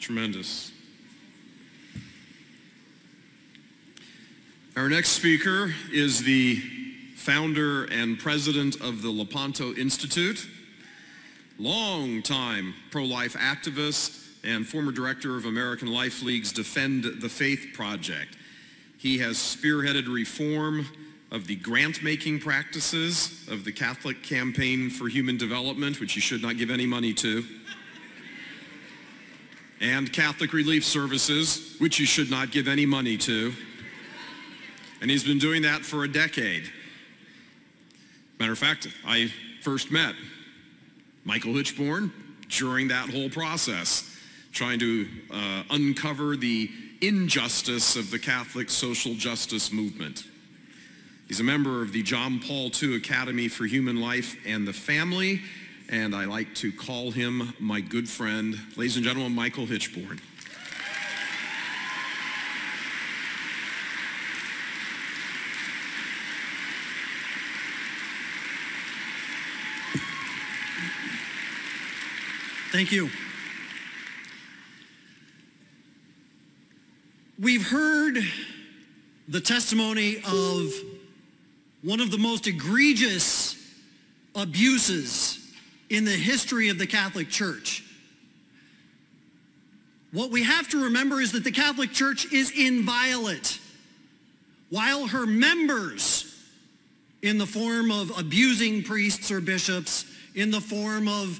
Tremendous. Our next speaker is the founder and president of the Lepanto Institute, longtime pro-life activist, and former director of American Life League's Defend the Faith project. He has spearheaded reform of the grant-making practices of the Catholic Campaign for Human Development, which you should not give any money to, and Catholic Relief Services, which you should not give any money to. And he's been doing that for a decade. Matter of fact, I first met Michael Hichborn during that whole process, trying to uncover the injustice of the Catholic social justice movement. He's a member of the John Paul II Academy for Human Life and the Family, and I like to call him my good friend. Ladies and gentlemen, Michael Hichborn. Thank you. We've heard the testimony of one of the most egregious abuses in the history of the Catholic Church. What we have to remember is that the Catholic Church is inviolate, while her members, in the form of abusing priests or bishops, in the form of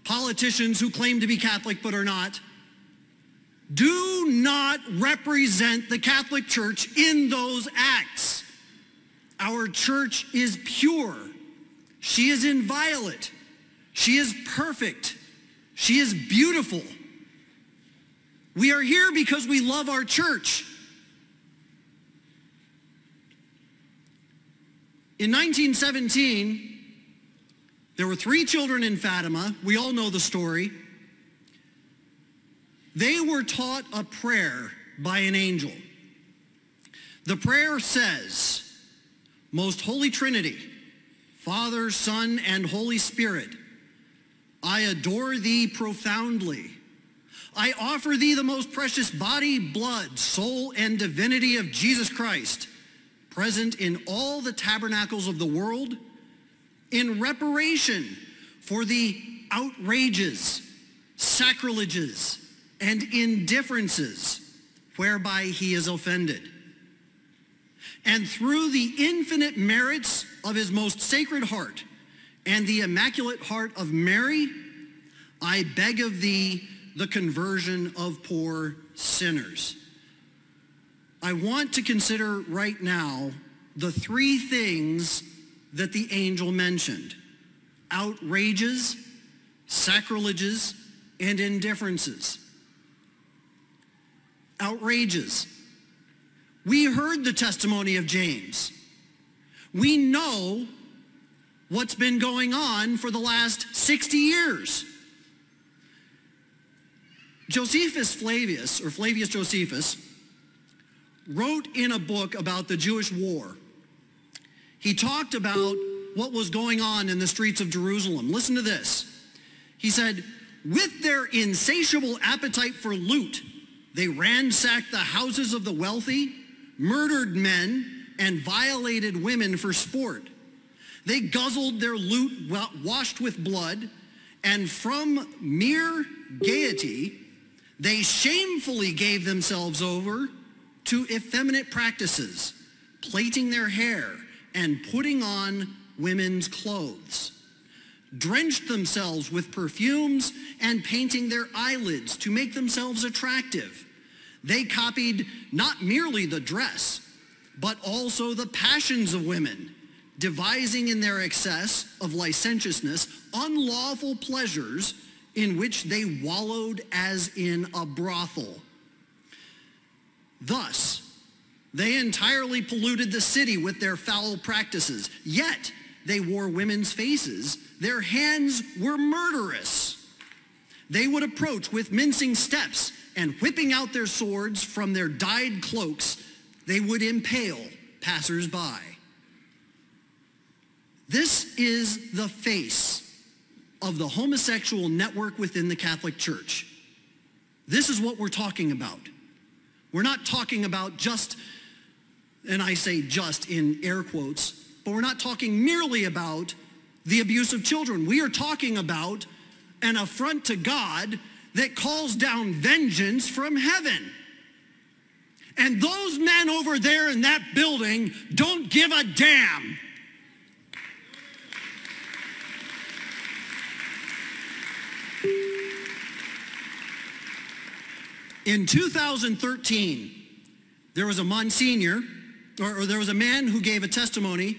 politicians who claim to be Catholic but are not, do not represent the Catholic Church in those acts. Our church is pure. She is inviolate. She is perfect. She is beautiful. We are here because we love our church. In 1917, there were 3 children in Fatima. We all know the story. They were taught a prayer by an angel. The prayer says, Most Holy Trinity, Father, Son, and Holy Spirit, I adore thee profoundly. I offer thee the most precious body, blood, soul, and divinity of Jesus Christ, present in all the tabernacles of the world, in reparation for the outrages, sacrileges, and indifferences whereby he is offended. And through the infinite merits of his most sacred heart and the Immaculate Heart of Mary, I beg of thee the conversion of poor sinners. I want to consider right now the 3 things that the angel mentioned: outrages, sacrileges, and indifferences. Outrages. We heard the testimony of James. We know what's been going on for the last 60 years. Josephus Flavius, or Flavius Josephus, wrote in a book about the Jewish war. He talked about what was going on in the streets of Jerusalem. Listen to this. He said, with their insatiable appetite for loot, they ransacked the houses of the wealthy, murdered men, and violated women for sport. They guzzled their loot washed with blood, and from mere gaiety, they shamefully gave themselves over to effeminate practices, plaiting their hair and putting on women's clothes, drenched themselves with perfumes and painting their eyelids to make themselves attractive. They copied not merely the dress, but also the passions of women, devising in their excess of licentiousness unlawful pleasures in which they wallowed as in a brothel. Thus, they entirely polluted the city with their foul practices, yet they wore women's faces. Their hands were murderous. They would approach with mincing steps, and whipping out their swords from their dyed cloaks, they would impale passers-by. This is the face of the homosexual network within the Catholic Church. This is what we're talking about. We're not talking about just, and I say just in air quotes, but we're not talking merely about the abuse of children. We are talking about an affront to God that calls down vengeance from heaven. And those men over there in that building don't give a damn. In 2013, there was a Monsignor, or there was a man who gave a testimony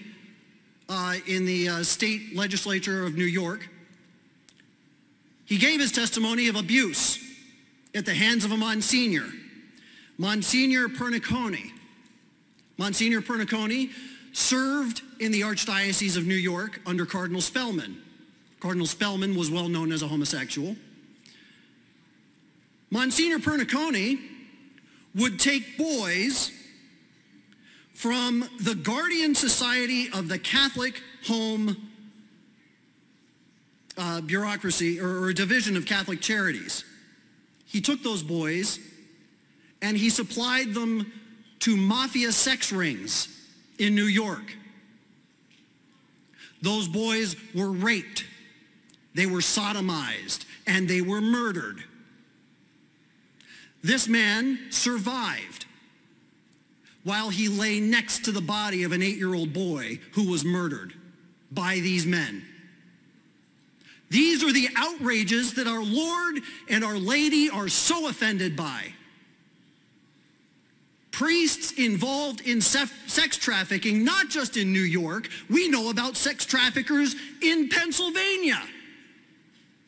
in the state legislature of New York. He gave his testimony of abuse at the hands of a Monsignor, Monsignor Pernicone. Monsignor Pernicone served in the Archdiocese of New York under Cardinal Spellman. Cardinal Spellman was well known as a homosexual. Monsignor Pernicone would take boys from the Guardian Society of the Catholic Home Bureaucracy, or Division of Catholic Charities. He took those boys and he supplied them to mafia sex rings in New York. Those boys were raped, they were sodomized, and they were murdered. This man survived while he lay next to the body of an 8-year-old boy who was murdered by these men. These are the outrages that our Lord and Our Lady are so offended by. Priests involved in sex trafficking, not just in New York. We know about sex traffickers in Pennsylvania.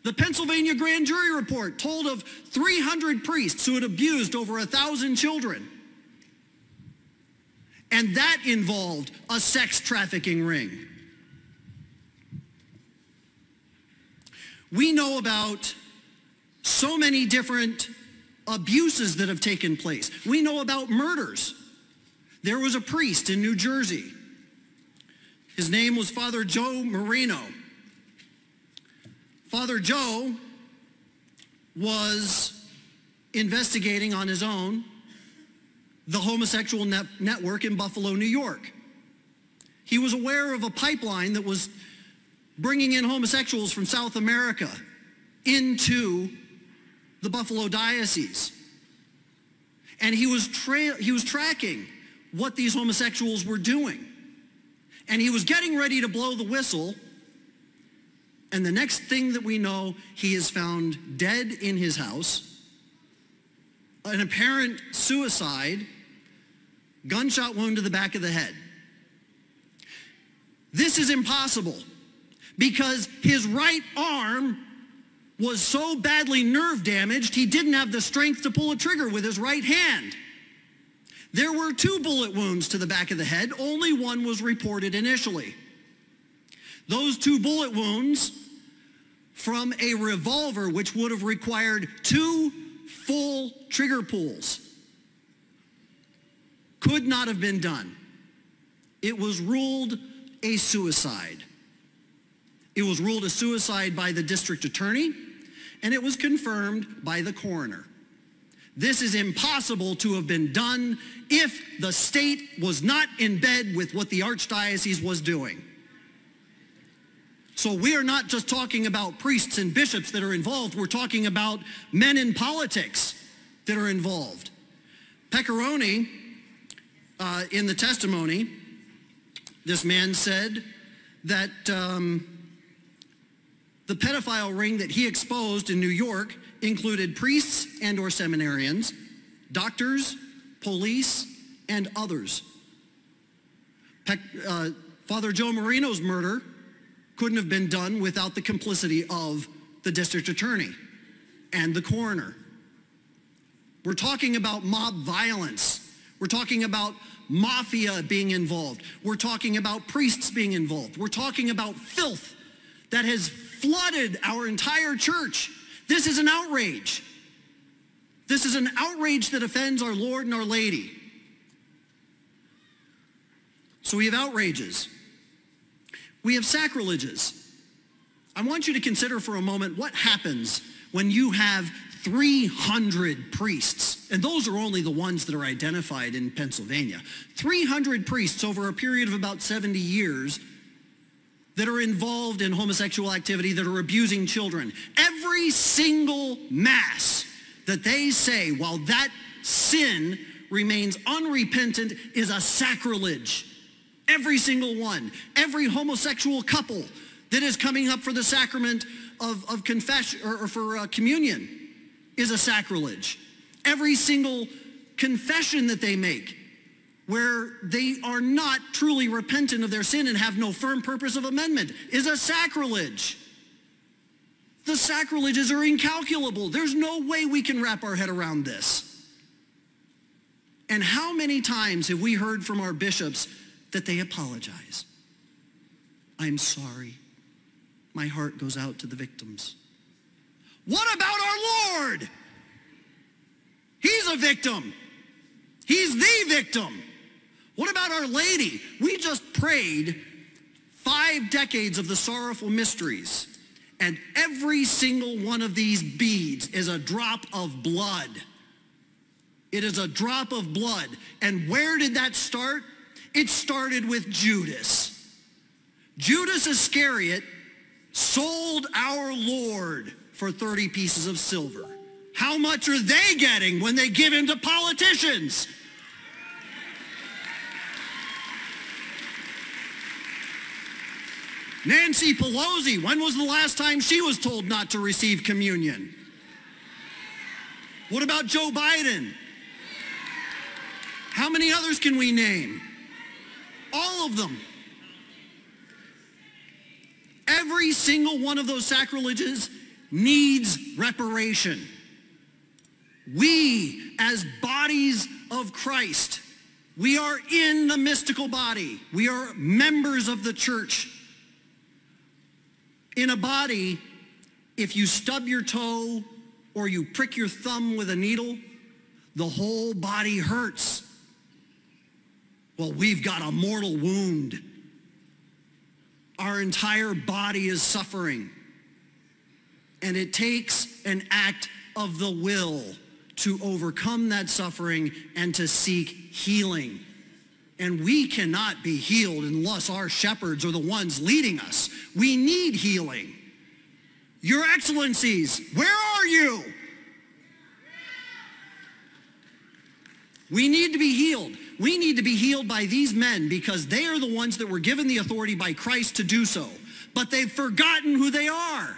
The Pennsylvania grand jury report told of 300 priests who had abused over 1,000 children. And that involved a sex trafficking ring. We know about so many different abuses that have taken place. We know about murders. There was a priest in New Jersey. His name was Father Joe Marino. Father Joe was investigating on his own the homosexual network in Buffalo, New York. He was aware of a pipeline that was bringing in homosexuals from South America into the Buffalo diocese. And he was tracking what these homosexuals were doing. And he was getting ready to blow the whistle. And the next thing that we know, he is found dead in his house, an apparent suicide, gunshot wound to the back of the head. This is impossible because his right arm was so badly nerve damaged, he didn't have the strength to pull a trigger with his right hand. There were 2 bullet wounds to the back of the head. Only one was reported initially. Those 2 bullet wounds from a revolver, which would have required 2 full trigger pulls, could not have been done. It was ruled a suicide. It was ruled a suicide by the district attorney, and it was confirmed by the coroner. This is impossible to have been done if the state was not in bed with what the archdiocese was doing. So we are not just talking about priests and bishops that are involved. We're talking about men in politics that are involved. Pecoroni, in the testimony, this man said that the pedophile ring that he exposed in New York included priests and or seminarians, doctors, police, and others. Father Joe Marino's murder couldn't have been done without the complicity of the district attorney and the coroner. We're talking about mob violence. We're talking about mafia being involved. We're talking about priests being involved. We're talking about filth that has flooded our entire church. This is an outrage. This is an outrage that offends our Lord and Our Lady. So we have outrages. We have sacrileges. I want you to consider for a moment what happens when you have 300 priests, and those are only the ones that are identified in Pennsylvania. 300 priests over a period of about 70 years that are involved in homosexual activity, that are abusing children. Every single mass that they say, while that sin remains unrepentant, is a sacrilege. Every single one. Every homosexual couple that is coming up for the sacrament of confession or for communion is a sacrilege. Every single confession that they make where they are not truly repentant of their sin and have no firm purpose of amendment is a sacrilege. The sacrileges are incalculable. There's no way we can wrap our head around this. And how many times have we heard from our bishops that they apologize? I'm sorry. My heart goes out to the victims. What about our Lord? He's a victim. He's the victim. What about Our Lady? We just prayed 5 decades of the sorrowful mysteries, and every single one of these beads is a drop of blood. It is a drop of blood. And where did that start? It started with Judas. Judas Iscariot sold our Lord for 30 pieces of silver. How much are they getting when they give him to politicians? Nancy Pelosi, when was the last time she was told not to receive communion? What about Joe Biden? How many others can we name? All of them. Every single one of those sacrileges needs reparation. We, as bodies of Christ, we are in the mystical body. We are members of the church. In a body, if you stub your toe or you prick your thumb with a needle, the whole body hurts. Well, we've got a mortal wound. Our entire body is suffering. And it takes an act of the will to overcome that suffering and to seek healing. And we cannot be healed unless our shepherds are the ones leading us. We need healing. Your Excellencies, where are you? We need to be healed. We need to be healed by these men because they are the ones that were given the authority by Christ to do so. But they've forgotten who they are.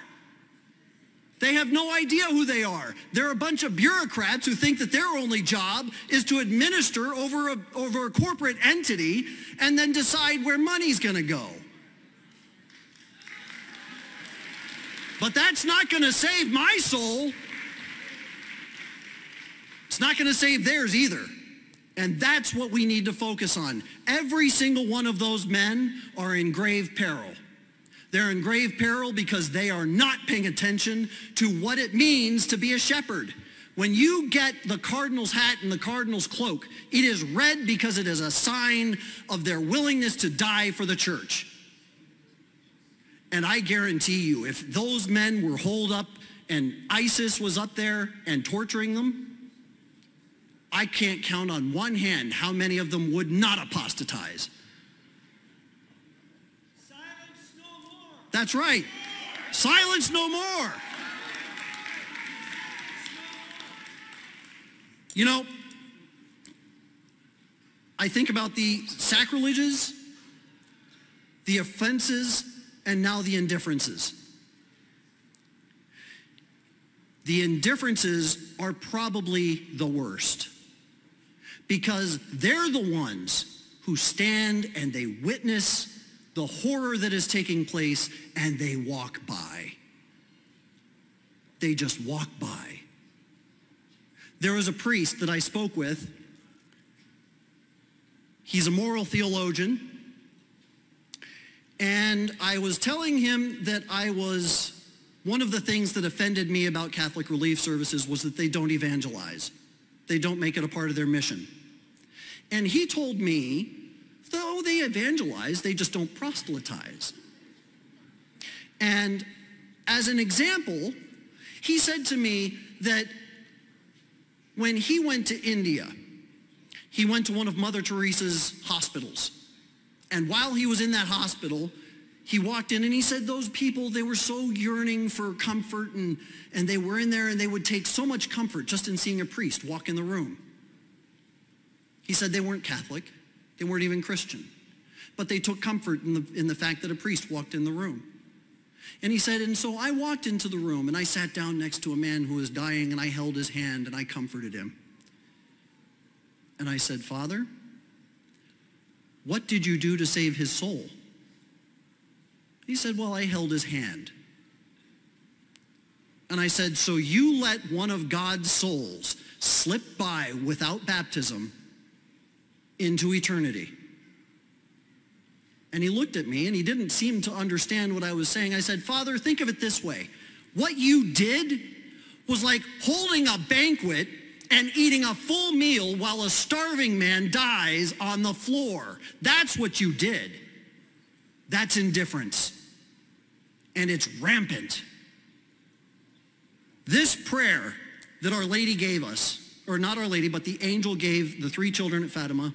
They have no idea who they are. They're a bunch of bureaucrats who think that their only job is to administer over a corporate entity and then decide where money's going to go. But that's not going to save my soul. It's not going to save theirs either. And that's what we need to focus on. Every single one of those men are in grave peril. They're in grave peril because they are not paying attention to what it means to be a shepherd. When you get the cardinal's hat and the cardinal's cloak, it is red because it is a sign of their willingness to die for the church. And I guarantee you, if those men were holed up and ISIS was up there and torturing them, I can't count on one hand how many of them would not apostatize. Silence no more. That's right. Silence no more. You know, I think about the sacrileges, the offenses, and now the indifferences. The indifferences are probably the worst because they're the ones who stand and they witness the horror that is taking place and they walk by. They just walk by. There was a priest that I spoke with. He's a moral theologian. And I was telling him that one of the things that offended me about Catholic relief services was that they don't evangelize. They don't make it a part of their mission. And he told me, though they evangelize, they just don't proselytize. And as an example, he said to me that when he went to India, he went to one of Mother Teresa's hospitals. And while he was in that hospital, he walked in and he said those people, they were so yearning for comfort, and they were in there and they would take so much comfort just in seeing a priest walk in the room. He said they weren't Catholic, they weren't even Christian, but they took comfort in the fact that a priest walked in the room. And he said, and so I walked into the room and I sat down next to a man who was dying and I held his hand and I comforted him. And I said, Father, what did you do to save his soul? He said, well, I held his hand. And I said, so you let one of God's souls slip by without baptism into eternity? And he looked at me and he didn't seem to understand what I was saying. I said, Father, think of it this way. What you did was like holding a banquet and eating a full meal while a starving man dies on the floor. That's what you did. That's indifference. And it's rampant. This prayer that Our Lady gave us, or not Our Lady, but the angel gave the 3 children at Fatima,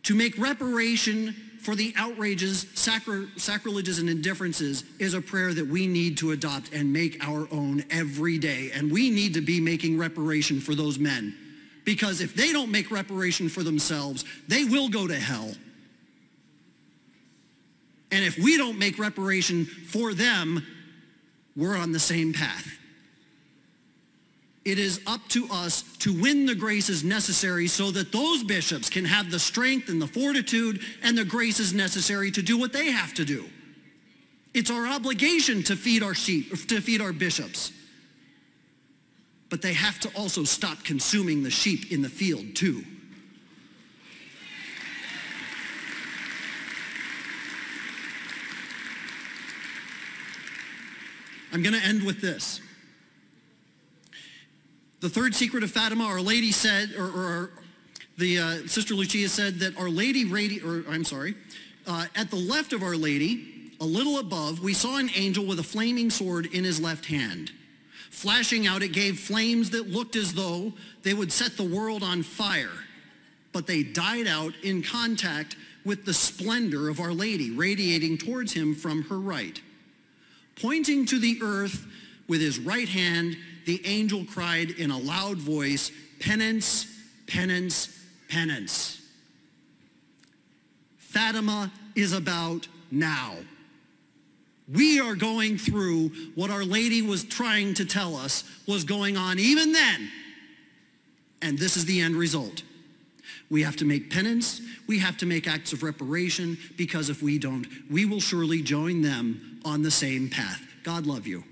to make reparation for the outrages, sacrileges, and indifferences, is a prayer that we need to adopt and make our own every day. And we need to be making reparation for those men. Because if they don't make reparation for themselves, they will go to hell. And if we don't make reparation for them, we're on the same path. It is up to us to win the graces necessary so that those bishops can have the strength and the fortitude and the graces necessary to do what they have to do. It's our obligation to feed our sheep, to feed our bishops. But they have to also stop consuming the sheep in the field too. I'm going to end with this. The third secret of Fatima, Our Lady said, Sister Lucia said that Our Lady, at the left of Our Lady, a little above, we saw an angel with a flaming sword in his left hand. Flashing out, it gave flames that looked as though they would set the world on fire. But they died out in contact with the splendor of Our Lady, radiating towards him from her right. Pointing to the earth with his right hand, the angel cried in a loud voice, penance, penance, penance. Fatima is about now. We are going through what Our Lady was trying to tell us was going on even then. And this is the end result. We have to make penance. We have to make acts of reparation, because if we don't, we will surely join them on the same path. God love you.